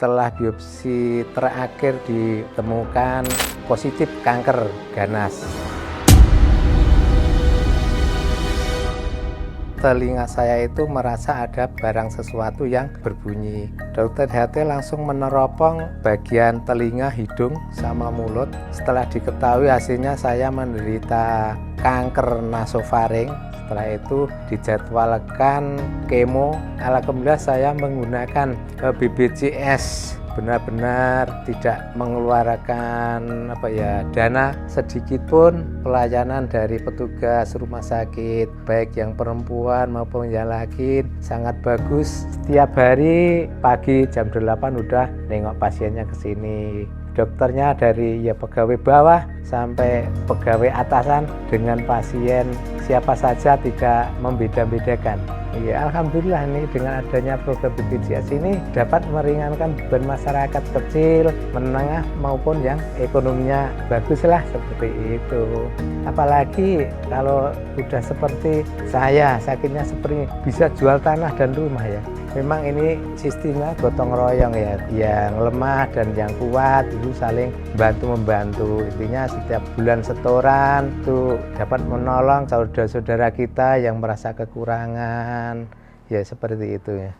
setelah biopsi terakhir ditemukan positif kanker ganas. Telinga saya itu merasa ada barang sesuatu yang berbunyi. Dokter HT langsung meneropong bagian telinga, hidung, sama mulut. Setelah diketahui hasilnya saya menderita kanker nasofaring. Setelah itu dijadwalkan kemo. Alhamdulillah saya menggunakan BPJS. Benar-benar tidak mengeluarkan dana sedikit pun. Pelayanan dari petugas rumah sakit baik yang perempuan maupun yang laki sangat bagus. Setiap hari pagi jam 8 udah nengok pasiennya ke sini. Dokternya dari pegawai bawah sampai pegawai atasan, dengan pasien siapa saja tidak membeda-bedakan. Ya, alhamdulillah ini dengan adanya program BPJS ini dapat meringankan beban masyarakat kecil, menengah maupun yang ekonominya bagus lah, seperti itu. Apalagi kalau sudah seperti saya, sakitnya seperti bisa jual tanah dan rumah ya. Memang ini sistemnya gotong royong ya, yang lemah dan yang kuat itu saling bantu-membantu. Intinya setiap bulan setoran itu dapat menolong saudara-saudara kita yang merasa kekurangan, ya seperti itu ya.